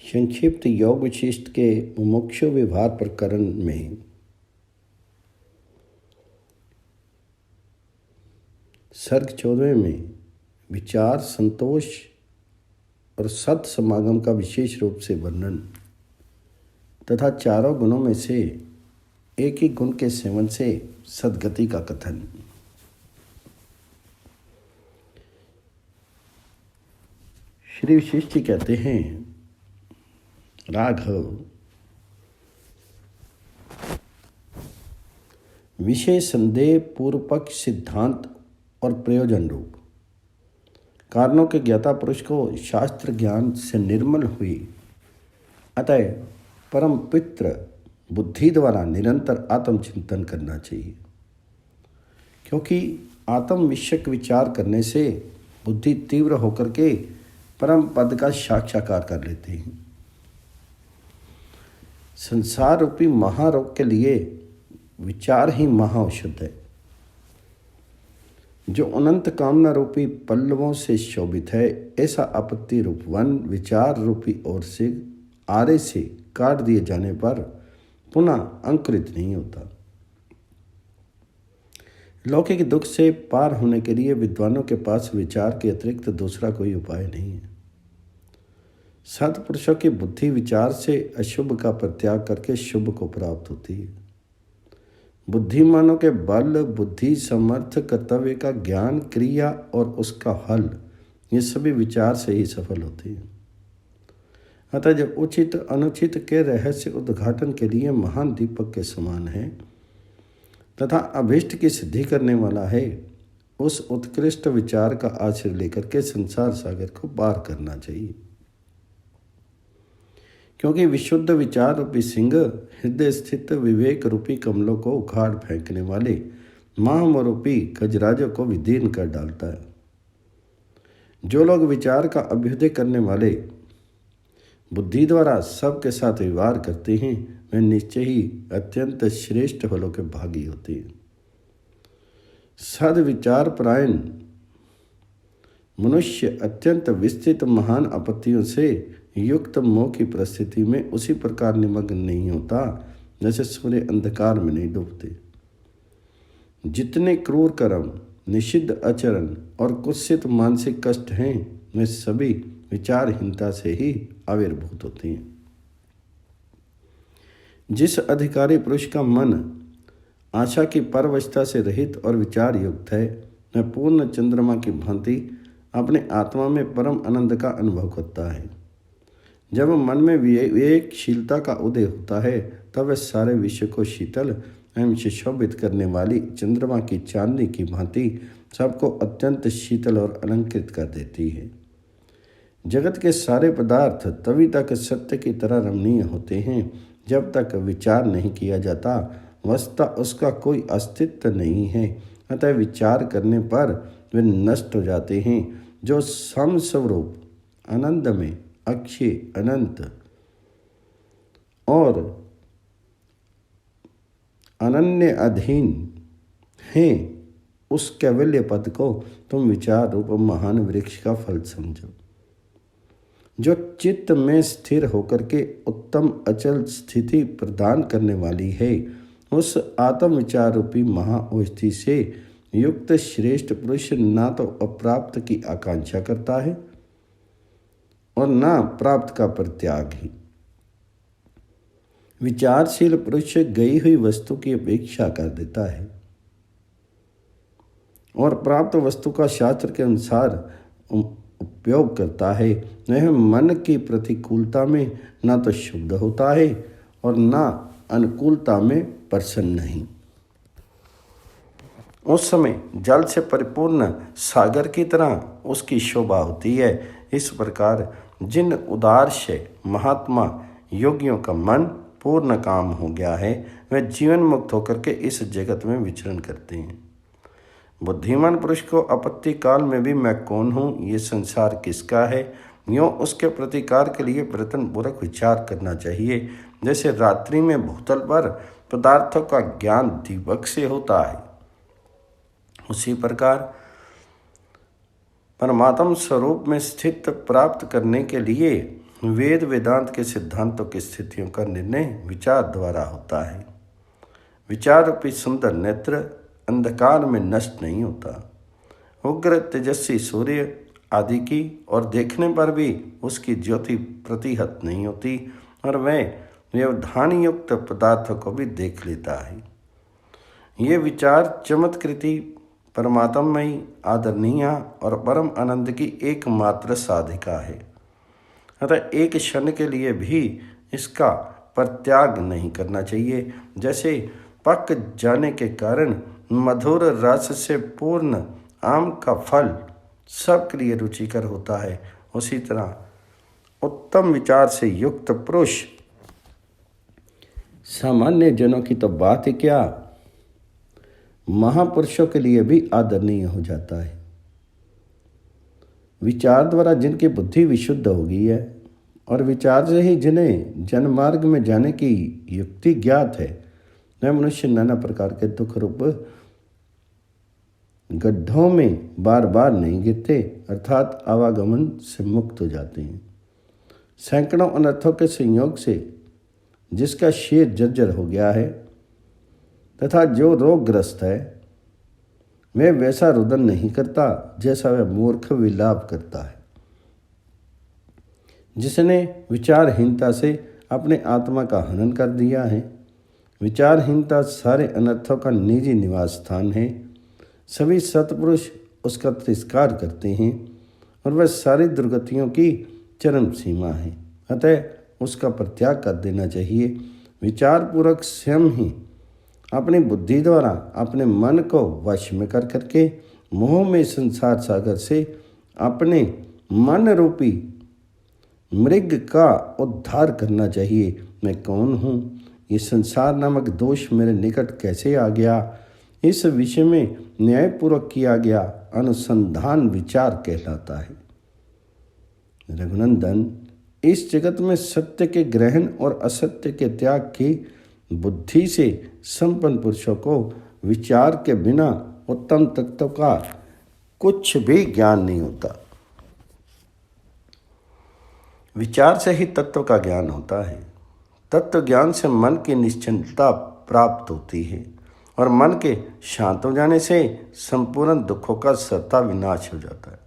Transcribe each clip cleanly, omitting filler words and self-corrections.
संक्षिप्त योग वशिष्ठ के मुमुक्षु व्यवहार प्रकरण में सर्ग 14 में विचार, संतोष और सत समागम का विशेष रूप से वर्णन तथा चारों गुणों में से एक ही गुण के सेवन से सद्गति का कथन। श्री वशिष्ठ जी कहते हैं, राघव, विषय संदेह, पूर्व पक्ष, सिद्धांत और प्रयोजन रूप कारणों के ज्ञाता पुरुष को शास्त्र ज्ञान से निर्मल हुई अतः परम पित्र बुद्धि द्वारा निरंतर आत्मचिंतन करना चाहिए, क्योंकि आत्म विषयक विचार करने से बुद्धि तीव्र होकर के परम पद का साक्षात्कार कर लेते हैं। संसार रूपी महारोग के लिए विचार ही महाऔषध है, जो अनंत कामना रूपी पल्लवों से शोभित है। ऐसा आपत्ति रूप वन विचार रूपी ओर से आरे से काट दिए जाने पर पुनः अंकुरित नहीं होता। लौकिक दुख से पार होने के लिए विद्वानों के पास विचार के अतिरिक्त दूसरा कोई उपाय नहीं है। सत्पुरुषों की बुद्धि विचार से अशुभ का परित्याग करके शुभ को प्राप्त होती है। बुद्धिमानों के बल, बुद्धि, समर्थ, कर्तव्य का ज्ञान, क्रिया और उसका हल, ये सभी विचार से ही सफल होते हैं। अतः जो उचित अनुचित के रहस्य उद्घाटन के लिए महान दीपक के समान है तथा अभीष्ट की सिद्धि करने वाला है, उस उत्कृष्ट विचार का आश्रय लेकर के संसार सागर को पार करना चाहिए। क्योंकि विशुद्ध विचार रूपी सिंह हृदय स्थित विवेक रूपी कमलों को उखाड़ फेंकने वाले माम रूपी गजराजों को विदीर्ण कर डालता है। जो लोग विचार का अभ्युदय करने वाले बुद्धि द्वारा सबके साथ व्यवहार करते हैं, वे निश्चय ही अत्यंत श्रेष्ठ फलों के भागी होते हैं। सद विचार परायण मनुष्य अत्यंत विस्तृत महान आपत्तियों से युक्त मोह की परिस्थिति में उसी प्रकार निमग्न नहीं होता जैसे सूर्य अंधकार में नहीं डूबते। जितने क्रूर कर्म, निषिद्ध आचरण और कुत्सित मानसिक कष्ट हैं, वे सभी विचारहीनता से ही आविर्भूत होते हैं। जिस अधिकारी पुरुष का मन आशा की परवशता से रहित और विचार युक्त है, वह पूर्ण चंद्रमा की भांति अपने आत्मा में परम आनंद का अनुभव करता है। जब मन में विवेकशीलता का उदय होता है, तब वह सारे विश्व को शीतल एवं सुशोभित करने वाली चंद्रमा की चांदनी की भांति सबको अत्यंत शीतल और अलंकृत कर देती है। जगत के सारे पदार्थ तभी तक सत्य की तरह रमणीय होते हैं जब तक विचार नहीं किया जाता। वस्तुतः उसका कोई अस्तित्व नहीं है, अतः विचार करने पर वे नष्ट हो जाते हैं। जो समस्वरूप आनंद में अक्षय, अनंत और अनन्य अधीन हैं, उस कैवल्य पद को तुम विचार रूप महान वृक्ष का फल समझो। जो चित्त में स्थिर होकर के उत्तम अचल स्थिति प्रदान करने वाली है, उस आत्म विचार रूपी महाऔषधि से युक्त श्रेष्ठ पुरुष ना तो अप्राप्त की आकांक्षा करता है और ना प्राप्त का परित्याग ही। विचारशील पुरुष गई हुई वस्तु की अपेक्षा कर देता है और प्राप्त वस्तु का शास्त्र के अनुसार उपयोग करता है। वह मन की प्रतिकूलता में ना तो शुद्ध होता है और ना अनुकूलता में प्रसन्न नहीं। उस समय जल से परिपूर्ण सागर की तरह उसकी शोभा होती है। इस प्रकार जिन उदारशय महात्मा योगियों का मन पूर्ण काम हो गया है, वे जीवन मुक्त होकर के इस जगत में विचरण करते हैं। बुद्धिमान पुरुष को आपत्ति काल में भी मैं कौन हूँ, ये संसार किसका है, यूँ उसके प्रतिकार के लिए प्रयत्नपूर्वक विचार करना चाहिए। जैसे रात्रि में भूतल पर पदार्थों का ज्ञान दीपक से होता है, उसी प्रकार परमात्म स्वरूप में स्थित प्राप्त करने के लिए वेद वेदांत के सिद्धांतों की स्थितियों का निर्णय विचार द्वारा होता है। विचार रूपी सुंदर नेत्र अंधकार में नष्ट नहीं होता। उग्र तेजस्वी सूर्य आदि की और देखने पर भी उसकी ज्योति प्रतिहत नहीं होती और वह व्यवधान युक्त पदार्थों को भी देख लेता है। ये विचार चमत्कृति परमात्मयी आदरणीय और परम आनंद की एकमात्र साधिका है। अतः एक क्षण के लिए भी इसका परित्याग नहीं करना चाहिए। जैसे पक जाने के कारण मधुर रस से पूर्ण आम का फल सबके लिए रुचिकर होता है, उसी तरह उत्तम विचार से युक्त पुरुष सामान्य जनों की तो बात ही क्या, महापुरुषों के लिए भी आदरणीय हो जाता है। विचार द्वारा जिनकी बुद्धि विशुद्ध हो गई है और विचार से ही जिन्हें जनमार्ग में जाने की युक्ति ज्ञात है, वह मनुष्य नाना प्रकार के दुख रूप गड्ढों में बार बार नहीं गिरते, अर्थात आवागमन से मुक्त हो जाते हैं। सैकड़ों अनर्थों के संयोग से जिसका शरीर जर्जर हो गया है तथा जो रोगग्रस्त है, वह वैसा रुदन नहीं करता जैसा वह मूर्ख विलाप करता है, जिसने विचारहीनता से अपने आत्मा का हनन कर दिया है। विचारहीनता सारे अनर्थों का निजी निवास स्थान है। सभी सत्पुरुष उसका तिरस्कार करते हैं और वह सारी दुर्गतियों की चरम सीमा है। अतः उसका परित्याग कर देना चाहिए। विचारपूर्वक स्वयं ही अपनी बुद्धि द्वारा अपने मन को वश में कर करके मोह में संसार सागर से अपने मन रूपी मृग का उद्धार करना चाहिए। मैं कौन हूँ? ये संसार नामक दोष मेरे निकट कैसे आ गया? इस विषय में न्यायपूर्वक किया गया अनुसंधान विचार कहलाता है। रघुनंदन, इस जगत में सत्य के ग्रहण और असत्य के त्याग की बुद्धि से संपन्न पुरुषों को विचार के बिना उत्तम तत्व का कुछ भी ज्ञान नहीं होता। विचार से ही तत्व का ज्ञान होता है। तत्व ज्ञान से मन की निश्चिंतता प्राप्त होती है और मन के शांत हो जाने से संपूर्ण दुखों का सत्ता विनाश हो जाता है।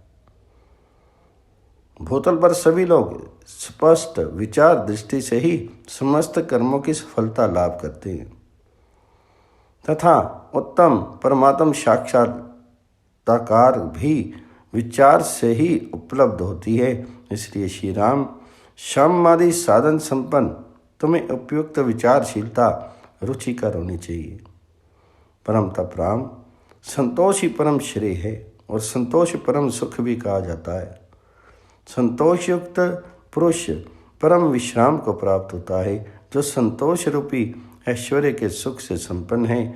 भूतल पर सभी लोग स्पष्ट विचार दृष्टि से ही समस्त कर्मों की सफलता लाभ करते हैं तथा उत्तम परमात्म साक्षात्कार भी विचार से ही उपलब्ध होती है। इसलिए श्री राम श्यामादि साधन संपन्न तुम्हें उपयुक्त विचारशीलता रुचिकर होनी चाहिए। परम तप राम, संतोष ही परम श्रेय है और संतोष परम सुख भी कहा जाता है। संतोष युक्त पुरुष परम विश्राम को प्राप्त होता है, जो संतोष रूपी ऐश्वर्य के सुख से संपन्न है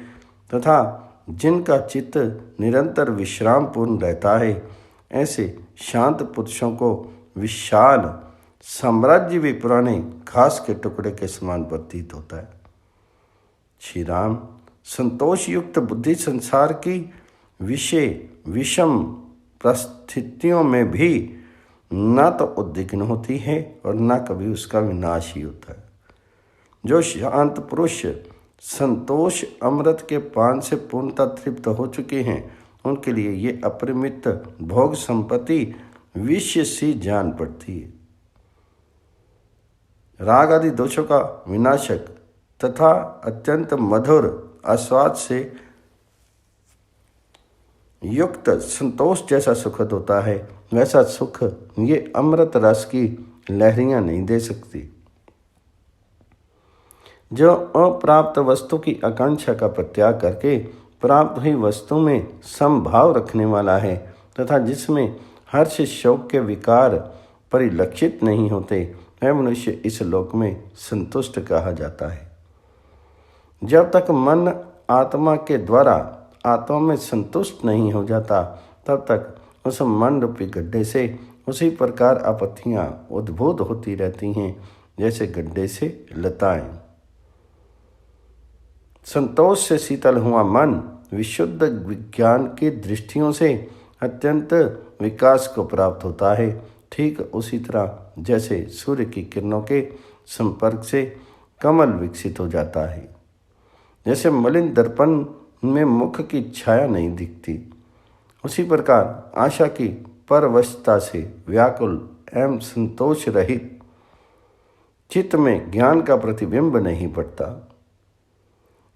तथा जिनका चित्त निरंतर विश्राम पूर्ण रहता है। ऐसे शांत पुरुषों को विशाल साम्राज्य भी पुराने घास के टुकड़े के समान प्रतीत होता है। श्री राम, संतोष युक्त बुद्धि संसार की विषय विषम परिस्थितियों में भी न तो उद्विग्न होती है और न कभी उसका विनाश ही होता है। जो शांत पुरुष संतोष अमृत के पान से पूर्णतः तृप्त हो चुके हैं, उनके लिए ये अपरिमित भोग संपत्ति विषय सी जान पड़ती है। राग आदि दोषों का विनाशक तथा अत्यंत मधुर आस्वाद से युक्त संतोष जैसा सुखद होता है, वैसा सुख ये अमृत रस की लहरियां नहीं दे सकती। जो अप्राप्त वस्तु की आकांक्षा का परित्याग करके प्राप्त हुई वस्तु में समभाव रखने वाला है तथा जिसमें हर्ष शोक के विकार परिलक्षित नहीं होते, वह मनुष्य इस लोक में संतुष्ट कहा जाता है। जब तक मन आत्मा के द्वारा आत्मा में संतुष्ट नहीं हो जाता, तब तक उस मन रूपी गड्ढे से उसी प्रकार आपत्तियां उद्भूत होती रहती हैं जैसे गड्ढे से लताएं। संतोष से शीतल हुआ मन विशुद्ध विज्ञान की दृष्टियों से अत्यंत विकास को प्राप्त होता है। ठीक उसी तरह जैसे सूर्य की किरणों के संपर्क से कमल विकसित हो जाता है। जैसे मलिन दर्पण में मुख की छाया नहीं दिखती, उसी प्रकार आशा की परवशता से व्याकुल एवं संतोष रहित चित्त में ज्ञान का प्रतिबिंब नहीं पड़ता।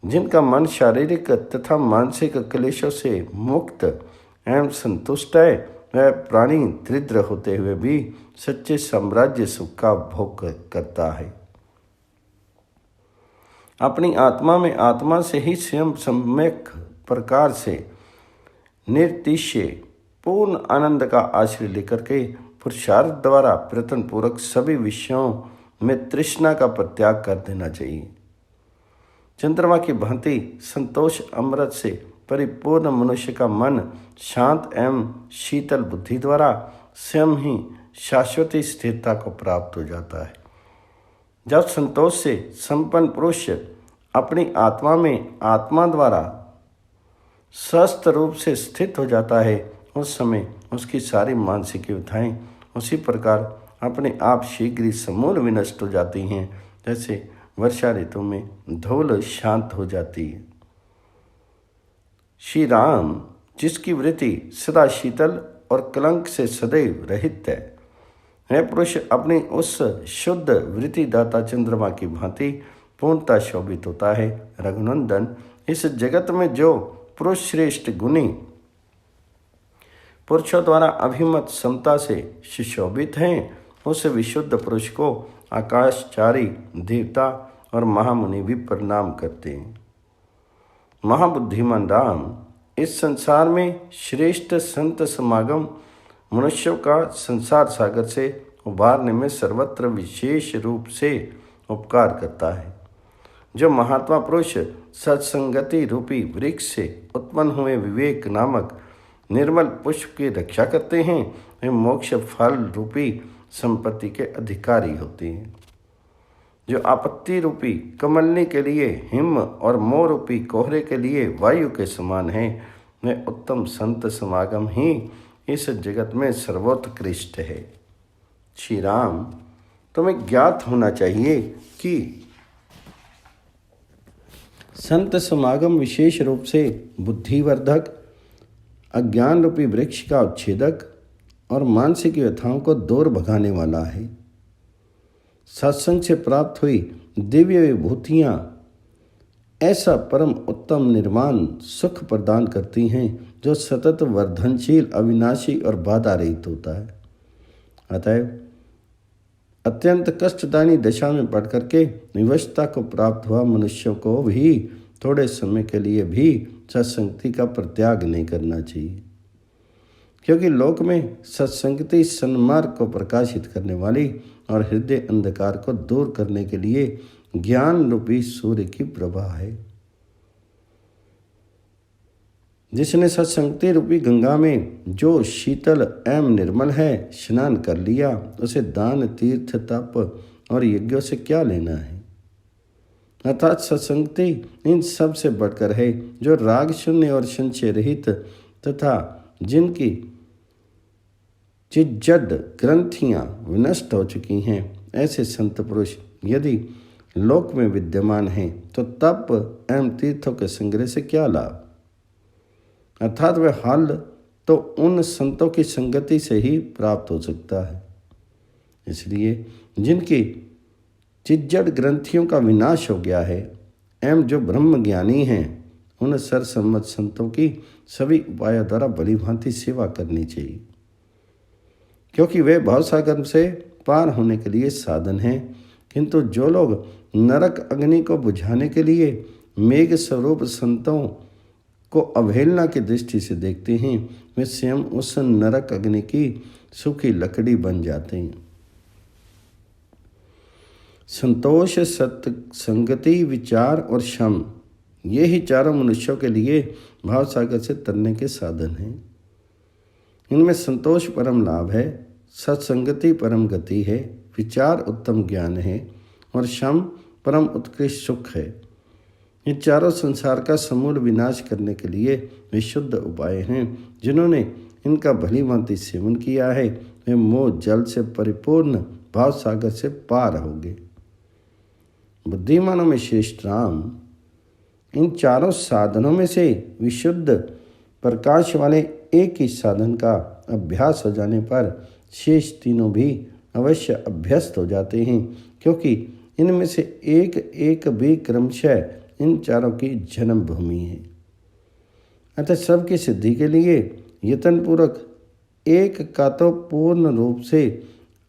जिनका मन शारीरिक तथा मानसिक क्लेशों से मुक्त एवं संतुष्ट है, वह प्राणी दरिद्र होते हुए भी सच्चे साम्राज्य सुख का भोग करता है। अपनी आत्मा में आत्मा से ही स्वयं सम्यक प्रकार से निर्तिशय पूर्ण आनंद का आश्रय लेकर के पुरुषार्थ द्वारा प्रयत्न पूर्वक सभी विषयों में तृष्णा का परित्याग कर देना चाहिए। चंद्रमा की भांति संतोष अमृत से परिपूर्ण मनुष्य का मन शांत एवं शीतल बुद्धि द्वारा स्वयं ही शाश्वती स्थिरता को प्राप्त हो जाता है। जब संतोष से संपन्न पुरुष अपनी आत्मा में आत्मा द्वारा स्वस्थ रूप से स्थित हो जाता है, उस समय उसकी सारी मानसिक व्यथाएं उसी प्रकार अपने आप शीघ्र ही समूल विनष्ट हो जाती हैं, जैसे वर्षा ऋतु में धूल शांत हो जाती है। श्री राम, जिसकी वृत्ति सदा शीतल और कलंक से सदैव रहित है, वह पुरुष अपनी उस शुद्ध वृत्ति दाता चंद्रमा की भांति पूर्णता शोभित होता है। रघुनंदन, इस जगत में जो पुरुष श्रेष्ठ गुणी पुरुषों द्वारा अभिमत समता से सुशोभित हैं, उस विशुद्ध पुरुष को आकाशचारी देवता और महामुनि भी प्रणाम करते हैं। महाबुद्धिमान राम, इस संसार में श्रेष्ठ संत समागम मनुष्यों का संसार सागर से उबारने में सर्वत्र विशेष रूप से उपकार करता है। जो महात्मा पुरुष सत्संगति रूपी वृक्ष से उत्पन्न हुए विवेक नामक निर्मल पुष्प की रक्षा करते हैं, वे मोक्ष फल रूपी संपत्ति के अधिकारी होते हैं। जो आपत्ति रूपी कमलनी के लिए हिम और मोह रूपी कोहरे के लिए वायु के समान है, वे उत्तम संत समागम ही इस जगत में सर्वोत्कृष्ट है। श्री राम, तुम्हें ज्ञात होना चाहिए कि संत समागम विशेष रूप से बुद्धिवर्धक, अज्ञान रूपी वृक्ष का उच्छेदक और मानसिक व्यथाओं को दूर भगाने वाला है। सत्संग से प्राप्त हुई दिव्य विभूतियाँ ऐसा परम उत्तम निर्माण सुख प्रदान करती हैं, जो सतत वर्धनशील, अविनाशी और बाधा रहित होता है। अतएव अत्यंत कष्टदायी दशा में पड़ करके विवशता को प्राप्त हुआ मनुष्यों को भी थोड़े समय के लिए भी सत्संगति का परित्याग नहीं करना चाहिए, क्योंकि लोक में सत्संगति सन्मार्ग को प्रकाशित करने वाली और हृदय अंधकार को दूर करने के लिए ज्ञान रूपी सूर्य की प्रभा है। जिसने सत्संगति रूपी गंगा में जो शीतल एवं निर्मल है स्नान कर लिया, उसे दान, तीर्थ, तप और यज्ञों से क्या लेना है। अर्थात सत्संगति इन सब से बढ़कर है। जो राग शून्य और संशय रहित तथा जिनकी चिज्जड ग्रंथियाँ विनष्ट हो चुकी हैं, ऐसे संत पुरुष यदि लोक में विद्यमान हैं, तो तप एवं तीर्थों के संग्रह से क्या लाभ। अर्थात वह हाल तो उन संतों की संगति से ही प्राप्त हो सकता है। इसलिए जिनकी चिज्जड़ ग्रंथियों का विनाश हो गया है एवं जो ब्रह्म ज्ञानी हैं, उन सरसम्मत संतों की सभी उपायों द्वारा भली भांति सेवा करनी चाहिए, क्योंकि वे भवसागर से पार होने के लिए साधन हैं। किंतु जो लोग नरक अग्नि को बुझाने के लिए मेघ स्वरूप संतों को अवहेलना की दृष्टि से देखते हैं, वे स्वयं उस नरक अग्नि की सूखी लकड़ी बन जाते हैं। संतोष, सत्संगति, विचार और शम, ये ही चारों मनुष्यों के लिए भावसागर से तरने के साधन हैं। इनमें संतोष परम लाभ है, सत्संगति परम गति है, विचार उत्तम ज्ञान है और शम परम उत्कृष्ट सुख है। ये चारों संसार का समूल विनाश करने के लिए विशुद्ध उपाय हैं। जिन्होंने इनका भली भांति सेवन किया है, वे मोह जल से परिपूर्ण भाव सागर से पार होगे। बुद्धिमानों में श्रेष्ठ राम, इन चारों साधनों में से विशुद्ध प्रकाश वाले एक ही साधन का अभ्यास हो जाने पर शेष तीनों भी अवश्य अभ्यस्त हो जाते हैं, क्योंकि इनमें से एक एक भी क्रमशः इन चारों की जन्मभूमि है। अतः सबकी सिद्धि के लिए यत्नपूर्वक एक का तो पूर्ण रूप से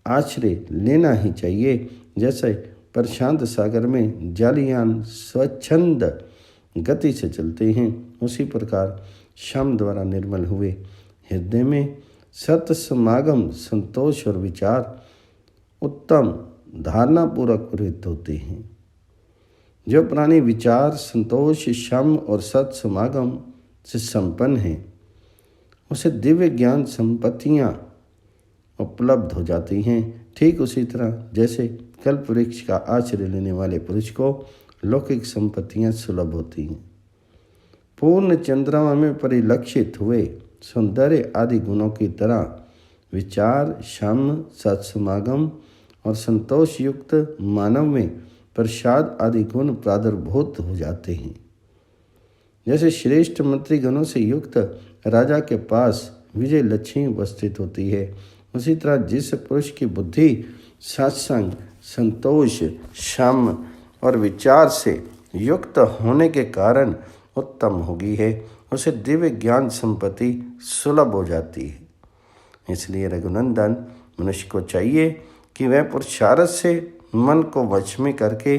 आश्रय लेना ही चाहिए। जैसे प्रशांत सागर में जलयान स्वच्छंद गति से चलते हैं, उसी प्रकार शम द्वारा निर्मल हुए हृदय में सत समागम संतोष और विचार उत्तम धारणा पूर्वक प्रवृत्त होते हैं। जो प्राणी विचार संतोष शम और सत समागम से संपन्न है, उसे दिव्य ज्ञान संपत्तियाँ उपलब्ध हो जाती हैं। ठीक उसी तरह जैसे कल्प वृक्ष का आश्रय लेने वाले पुरुष को लौकिक संपत्तियाँ सुलभ होती हैं। पूर्ण चंद्रमा में परिलक्षित हुए सौंदर्य आदि गुणों की तरह विचार शम सत्समागम और संतोष युक्त मानव में प्रसाद आदि गुण प्रादुर्भूत हो जाते हैं। जैसे श्रेष्ठ मंत्री गणों से युक्त राजा के पास विजय लक्ष्मी उपस्थित होती है, उसी तरह जिस पुरुष की बुद्धि सत्संग संतोष शम और विचार से युक्त होने के कारण उत्तम हो गई है, उसे दिव्य ज्ञान संपत्ति सुलभ हो जाती है। इसलिए रघुनंदन, मनुष्य को चाहिए कि वह पुरुषार्थ से मन को वश में करके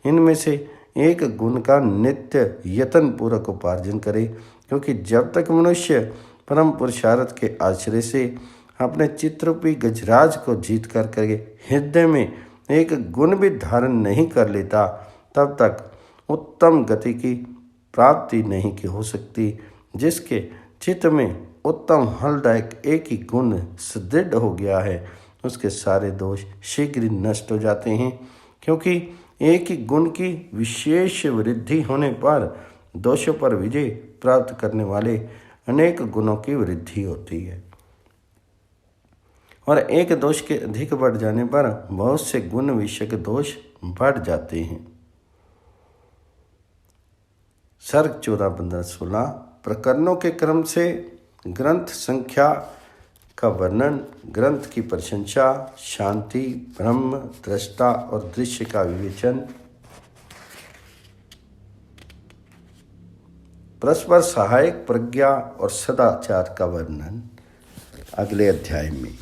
इनमें से एक गुण का नित्य यत्न पूर्वक उपार्जन करे, क्योंकि जब तक मनुष्य परम पुरुषार्थ के आश्रय से अपने चित्ररूपी गजराज को जीत कर हृदय में एक गुण भी धारण नहीं कर लेता, तब तक उत्तम गति की प्राप्ति नहीं की हो सकती। जिसके चित्त में उत्तम फलदायक एक ही गुण सुदृढ़ हो गया है, उसके सारे दोष शीघ्र ही नष्ट हो जाते हैं, क्योंकि एक ही गुण की विशेष वृद्धि होने पर दोषों पर विजय प्राप्त करने वाले अनेक गुणों की वृद्धि होती है, और एक दोष के अधिक बढ़ जाने पर बहुत से गुण विषयक दोष बढ़ जाते हैं। सर्ग 14, 15, 16 प्रकरणों के क्रम से ग्रंथ संख्या का वर्णन, ग्रंथ की प्रशंसा, शांति, ब्रह्म, दृष्टा और दृश्य का विवेचन, परस्पर सहायक प्रज्ञा और सदाचार का वर्णन अगले अध्याय में।